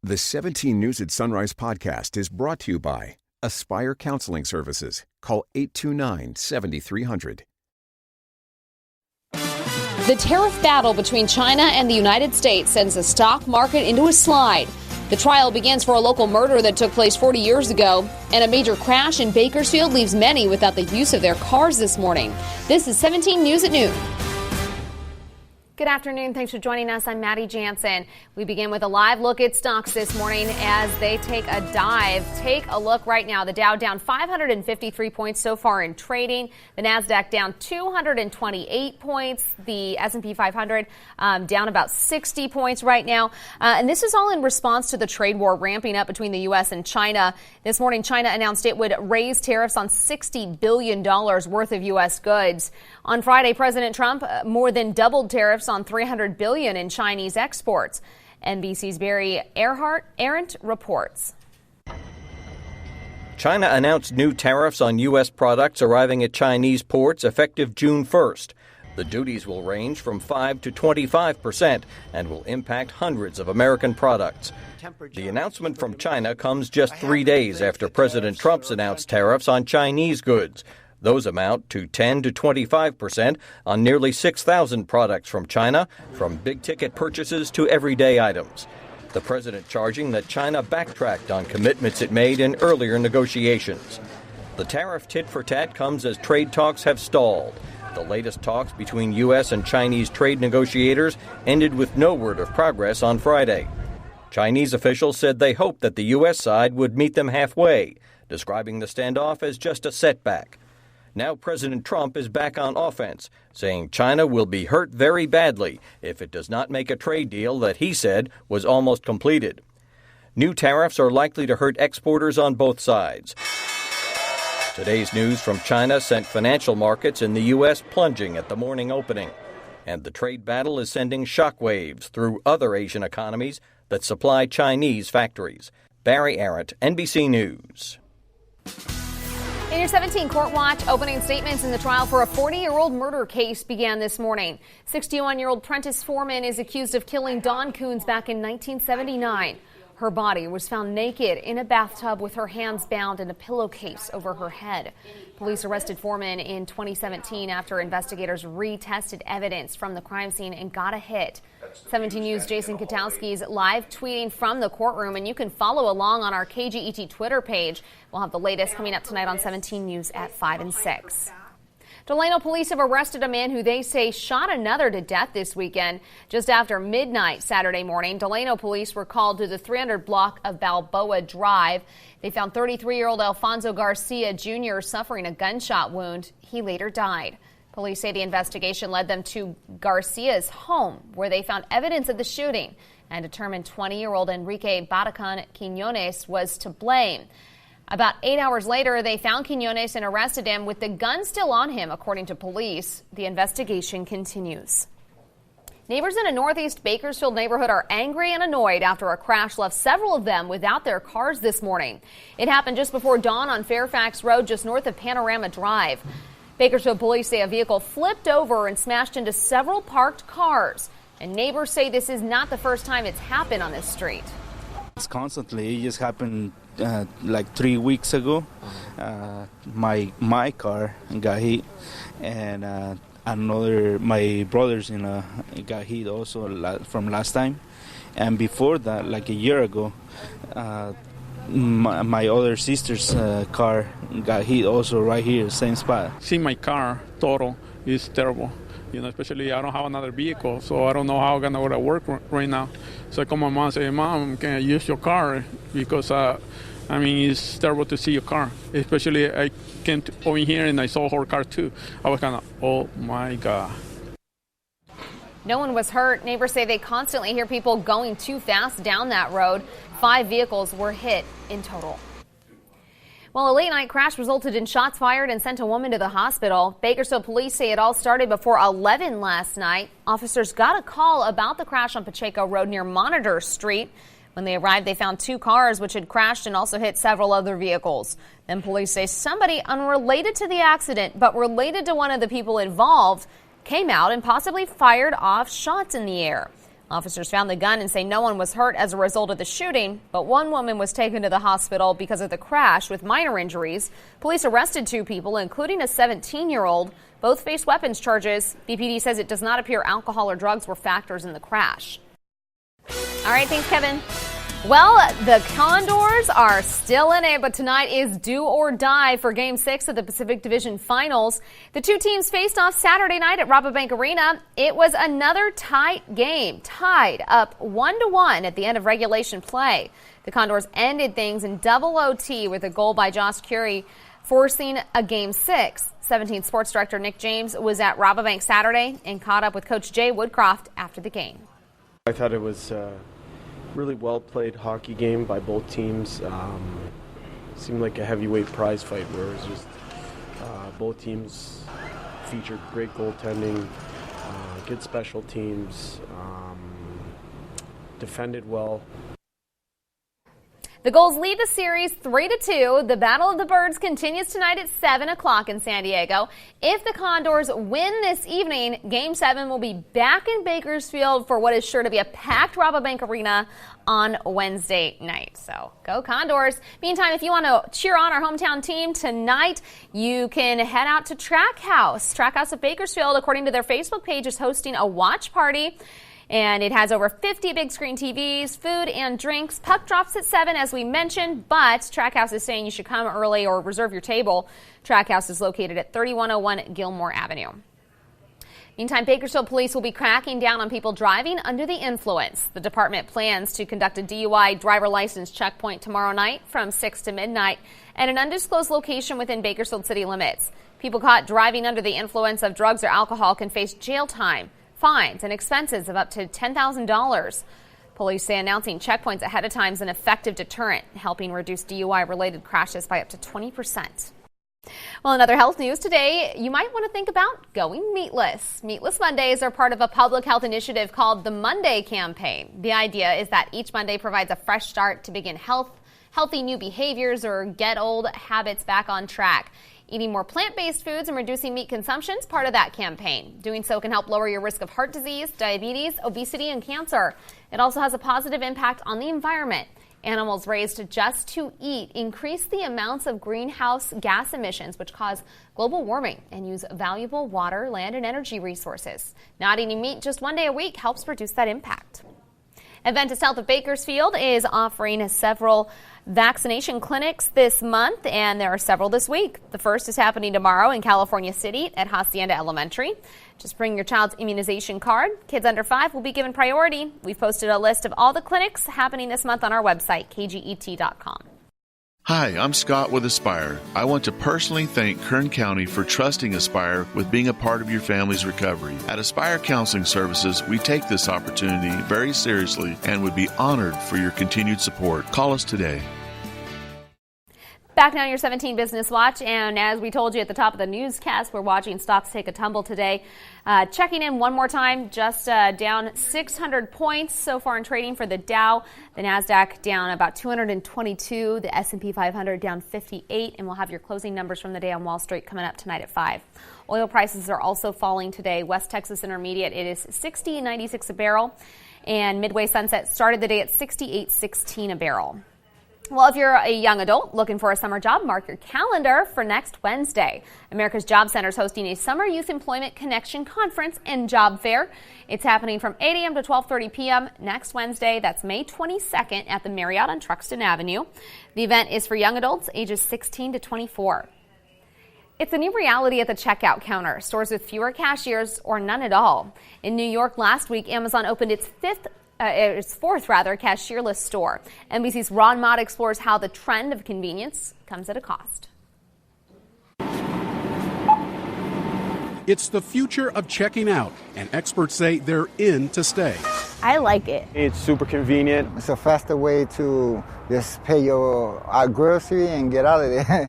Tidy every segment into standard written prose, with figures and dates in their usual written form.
The 17 News at Sunrise podcast is brought to you by Aspire Counseling Services. Call 829-7300. The tariff battle between China and the United States sends the stock market into a slide. The trial begins for a local murder that took place 40 years ago, and a major crash in Bakersfield leaves many without the use of their cars this morning. This is 17 News at Noon. Good afternoon. Thanks for joining us. I'm Maddie Jansen. We begin with a live look at stocks this morning as they take a dive. Take a look right now. The Dow down 553 points so far in trading. The Nasdaq down 228 points. The S&P 500 down about 60 points right now. And this is all in response to the trade war ramping up between the U.S. and China. This morning, China announced it would raise tariffs on $60 billion worth of U.S. goods. On Friday, President Trump more than doubled tariffs on $300 billion in Chinese exports. NBC's Barry Arendt reports. China announced new tariffs on U.S. products arriving at Chinese ports effective June 1st. The duties will range from 5 to 25% and will impact hundreds of American products. The announcement from China comes just 3 days after President Trump's announced tariffs on Chinese goods. Those amount to 10 to 25% on nearly 6,000 products from China, from big-ticket purchases to everyday items. The president charging that China backtracked on commitments it made in earlier negotiations. The tariff tit-for-tat comes as trade talks have stalled. The latest talks between U.S. and Chinese trade negotiators ended with no word of progress on Friday. Chinese officials said they hoped that the U.S. side would meet them halfway, describing the standoff as just a setback. Now President Trump is back on offense, saying China will be hurt very badly if it does not make a trade deal that he said was almost completed. New tariffs are likely to hurt exporters on both sides. Today's news from China sent financial markets in the U.S. plunging at the morning opening. And the trade battle is sending shockwaves through other Asian economies that supply Chinese factories. Barry Arendt, NBC News. In your 17 Court Watch, opening statements in the trial for a 40-year-old murder case began this morning. 61-year-old Prentice Foreman is accused of killing Dawn Coons back in 1979. Her body was found naked in a bathtub with her hands bound in a pillowcase over her head. Police arrested Foreman in 2017 after investigators retested evidence from the crime scene and got a hit. 17 News' Jason Katowski is live tweeting from the courtroom, and you can follow along on our KGET Twitter page. We'll have the latest coming up tonight on 17 News at 5 and 6. Delano police have arrested a man who they say shot another to death this weekend. Just after midnight Saturday morning, Delano police were called to the 300 block of Balboa Drive. They found 33-year-old Alfonso Garcia Jr. suffering a gunshot wound. He later died. Police say the investigation led them to Garcia's home, where they found evidence of the shooting and determined 20-year-old Enrique Baracan Quiñones was to blame. About 8 hours later, they found Quiñones and arrested him with the gun still on him, according to police. The investigation continues. Neighbors in a northeast Bakersfield neighborhood are angry and annoyed after a crash left several of them without their cars this morning. It happened just before dawn on Fairfax Road, just north of Panorama Drive. Bakersfield police say a vehicle flipped over and smashed into several parked cars. And neighbors say this is not the first time it's happened on this street. It's constantly. It just happened like 3 weeks ago. My car got hit, and my brothers got hit also from last time. And before that, like a year ago, my other sister's car got hit also right here, same spot. See my car total is terrible. Especially I don't have another vehicle, so I don't know how I'm going to work right now. So I call my mom and say, Mom, can I use your car? Because, it's terrible to see your car. Especially I came over here and I saw her car too. I was kind of, oh my God. No one was hurt. Neighbors say they constantly hear people going too fast down that road. 5 vehicles were hit in total. Well, a late-night crash resulted in shots fired and sent a woman to the hospital. Bakersfield police say it all started before 11 last night. Officers got a call about the crash on Pacheco Road near Monitor Street. When they arrived, they found 2 cars which had crashed and also hit several other vehicles. Then police say somebody unrelated to the accident but related to one of the people involved came out and possibly fired off shots in the air. Officers found the gun and say no one was hurt as a result of the shooting, but one woman was taken to the hospital because of the crash with minor injuries. Police arrested 2 people, including a 17-year-old. Both face weapons charges. BPD says it does not appear alcohol or drugs were factors in the crash. All right, thanks, Kevin. Well, the Condors are still in it, but tonight is do or die for Game 6 of the Pacific Division Finals. The 2 teams faced off Saturday night at Rabobank Arena. It was another tight game, tied up 1-1 at the end of regulation play. The Condors ended things in double OT with a goal by Josh Curie, forcing a Game 6. 17 Sports Director Nick James was at Rabobank Saturday and caught up with Coach Jay Woodcroft after the game. I thought it was really well-played hockey game by both teams. Seemed like a heavyweight prize fight where it was just both teams featured great goaltending, good special teams, defended well. The Gulls lead the series 3-2. The Battle of the Birds continues tonight at 7 o'clock in San Diego. If the Condors win this evening, Game 7 will be back in Bakersfield for what is sure to be a packed Rabobank Arena on Wednesday night. So go Condors. Meantime, if you want to cheer on our hometown team tonight, you can head out to Track House. Track House of Bakersfield, according to their Facebook page, is hosting a watch party. And it has over 50 big screen TVs, food and drinks. Puck drops at 7, as we mentioned, but Trackhouse is saying you should come early or reserve your table. Trackhouse is located at 3101 Gilmore Avenue. Meantime, Bakersfield police will be cracking down on people driving under the influence. The department plans to conduct a DUI driver license checkpoint tomorrow night from 6 to midnight at an undisclosed location within Bakersfield city limits. People caught driving under the influence of drugs or alcohol can face jail time, fines, and expenses of up to $10,000. Police say announcing checkpoints ahead of time is an effective deterrent, helping reduce DUI-related crashes by up to 20%. Well, in other health news today, you might want to think about going meatless. Meatless Mondays are part of a public health initiative called the Monday Campaign. The idea is that each Monday provides a fresh start to begin healthy new behaviors or get old habits back on track. Eating more plant-based foods and reducing meat consumption is part of that campaign. Doing so can help lower your risk of heart disease, diabetes, obesity, and cancer. It also has a positive impact on the environment. Animals raised just to eat increase the amounts of greenhouse gas emissions, which cause global warming and use valuable water, land, and energy resources. Not eating meat just one day a week helps reduce that impact. Adventist Health of Bakersfield is offering several vaccination clinics this month, and there are several this week. The first is happening tomorrow in California City at Hacienda Elementary. Just bring your child's immunization card. Kids under 5 will be given priority. We've posted a list of all the clinics happening this month on our website, kget.com. Hi, I'm Scott with Aspire. I want to personally thank Kern County for trusting Aspire with being a part of your family's recovery. At Aspire Counseling Services, we take this opportunity very seriously and would be honored for your continued support. Call us today. Back now on your 17 Business Watch, and as we told you at the top of the newscast, we're watching stocks take a tumble today. Checking in one more time, just down 600 points so far in trading for the Dow. The Nasdaq down about 222, the S&P 500 down 58, and we'll have your closing numbers from the day on Wall Street coming up tonight at 5. Oil prices are also falling today. West Texas Intermediate, it is $60.96 a barrel, and Midway Sunset started the day at $68.16 a barrel. Well, if you're a young adult looking for a summer job, mark your calendar for next Wednesday. America's Job Center is hosting a Summer Youth Employment Connection Conference and Job Fair. It's happening from 8 a.m. to 12:30 p.m. next Wednesday. That's May 22nd at the Marriott on Truxtun Avenue. The event is for young adults ages 16 to 24. It's a new reality at the checkout counter. Stores with fewer cashiers or none at all. In New York last week, Amazon opened its fourth cashierless store. NBC's Ron Mott explores how the trend of convenience comes at a cost. It's the future of checking out, and experts say they're in to stay. I like it. It's super convenient. It's a faster way to just pay your grocery and get out of there.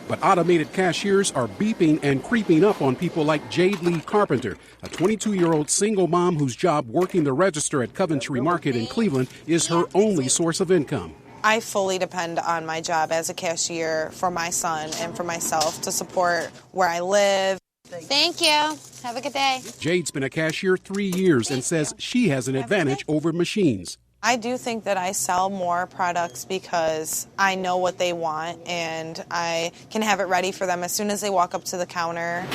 But automated cashiers are beeping and creeping up on people like Jade Lee Carpenter, a 22-year-old single mom whose job working the register at Coventry Market in Cleveland is her only source of income. I fully depend on my job as a cashier for my son and for myself to support where I live. Thank you. Have Have a good day. Jade's been a cashier 3 years and says she has an advantage over machines. I do think that I sell more products because I know what they want and I can have it ready for them as soon as they walk up to the counter.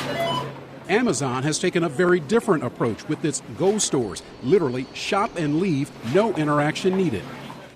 Amazon has taken a very different approach with its Go stores. Literally, shop and leave, no interaction needed.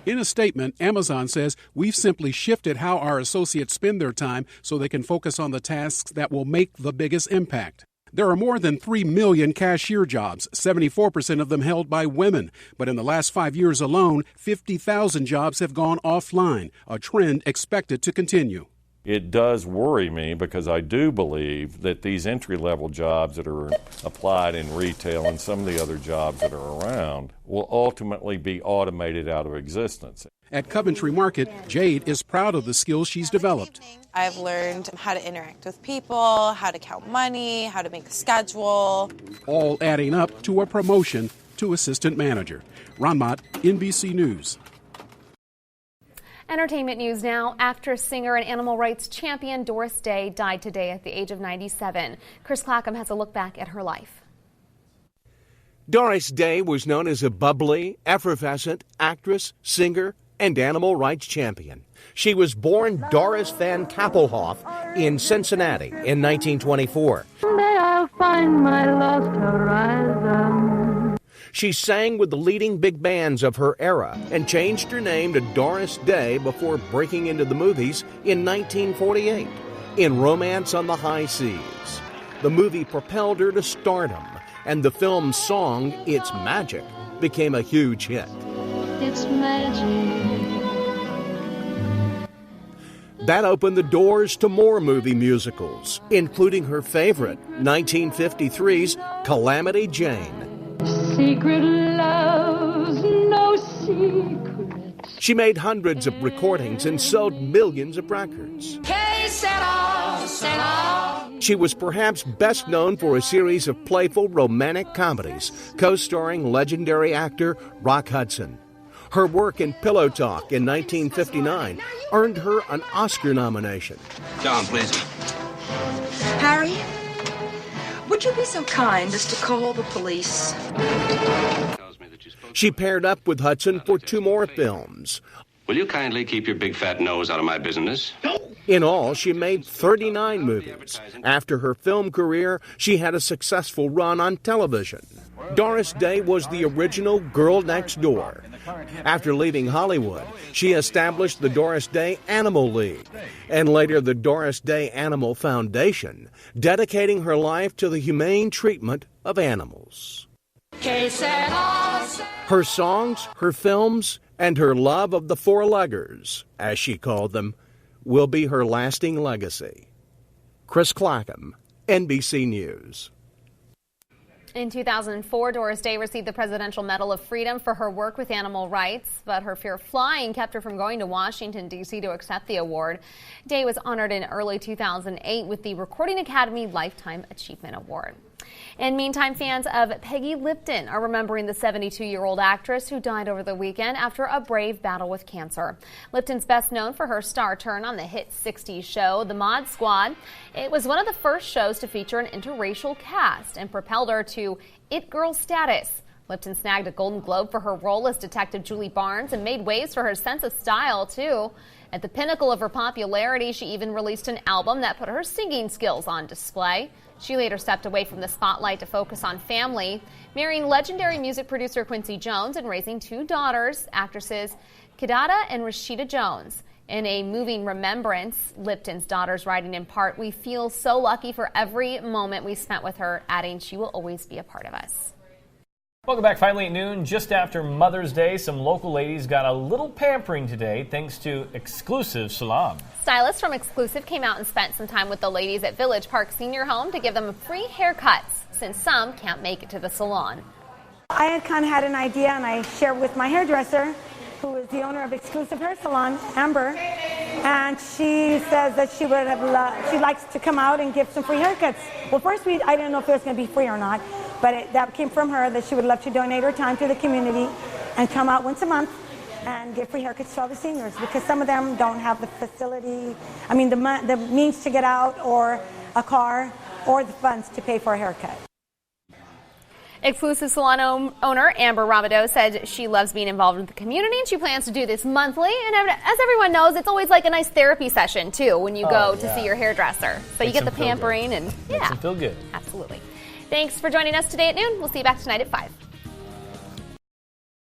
In a statement, Amazon says, we've simply shifted how our associates spend their time so they can focus on the tasks that will make the biggest impact. There are more than 3 million cashier jobs, 74% of them held by women. But in the last 5 years alone, 50,000 jobs have gone offline, a trend expected to continue. It does worry me because I do believe that these entry-level jobs that are applied in retail and some of the other jobs that are around will ultimately be automated out of existence. At Coventry Market, Jade is proud of the skills she's developed. I've learned how to interact with people, how to count money, how to make a schedule. All adding up to a promotion to assistant manager. Ron Mott, NBC News. Entertainment news now. Actress, singer, and animal rights champion Doris Day died today at the age of 97. Chris Clackham has a look back at her life. Doris Day was known as a bubbly, effervescent actress, singer, and animal rights champion. She was born Doris Van Kappelhoff in Cincinnati in 1924. Someday I'll find my lost horizon. She sang with the leading big bands of her era and changed her name to Doris Day before breaking into the movies in 1948 in Romance on the High Seas. The movie propelled her to stardom, and the film's song, It's Magic, became a huge hit. It's magic. That opened the doors to more movie musicals, including her favorite, 1953's Calamity Jane. Secret love's no secret. She made hundreds of recordings and sold millions of records. She was perhaps best known for a series of playful romantic comedies, co-starring legendary actor Rock Hudson. Her work in Pillow Talk in 1959 earned her an Oscar nomination. John, please. Harry, would you be so kind as to call the police? She paired up with Hudson for 2 more films. Will you kindly keep your big fat nose out of my business? In all, she made 39 movies. After her film career, she had a successful run on television. Doris Day was the original girl next door. After leaving Hollywood, she established the Doris Day Animal League and later the Doris Day Animal Foundation, dedicating her life to the humane treatment of animals. Her songs, her films, and her love of the four-leggers, as she called them, will be her lasting legacy. Chris Clackham, NBC News. In 2004, Doris Day received the Presidential Medal of Freedom for her work with animal rights, but her fear of flying kept her from going to Washington, D.C. to accept the award. Day was honored in early 2008 with the Recording Academy Lifetime Achievement Award. And meantime, fans of Peggy Lipton are remembering the 72-year-old actress who died over the weekend after a brave battle with cancer. Lipton's best known for her star turn on the hit 60s show, The Mod Squad. It was one of the first shows to feature an interracial cast and propelled her to It Girl status. Lipton snagged a Golden Globe for her role as Detective Julie Barnes and made waves for her sense of style, too. At the pinnacle of her popularity, she even released an album that put her singing skills on display. She later stepped away from the spotlight to focus on family, marrying legendary music producer Quincy Jones and raising 2 daughters, actresses Kidada and Rashida Jones. In a moving remembrance, Lipton's daughters writing in part, "We feel so lucky for every moment we spent with her," adding, "She will always be a part of us." Welcome back. Finally at noon, just after Mother's Day, some local ladies got a little pampering today thanks to Exclusive Salon. Stylists from Exclusive came out and spent some time with the ladies at Village Park Senior Home to give them free haircuts since some can't make it to the salon. I had kind of had an idea, and I shared with my hairdresser, who is the owner of Exclusive Hair Salon, Amber, and she says that she would have she likes to come out and give some free haircuts. Well, first I didn't know if it was going to be free or not, but that came from her that she would love to donate her time to the community and come out once a month and give free haircuts to all the seniors, because some of them don't have the facility, the means to get out, or a car, or the funds to pay for a haircut. Exclusive salon owner Amber Rabideau said she loves being involved with the community and she plans to do this monthly. And as everyone knows, it's always like a nice therapy session, too, when you go to see your hairdresser. So you get the pampering and Makes them feel good. Absolutely. Thanks for joining us today at noon. We'll see you back tonight at 5.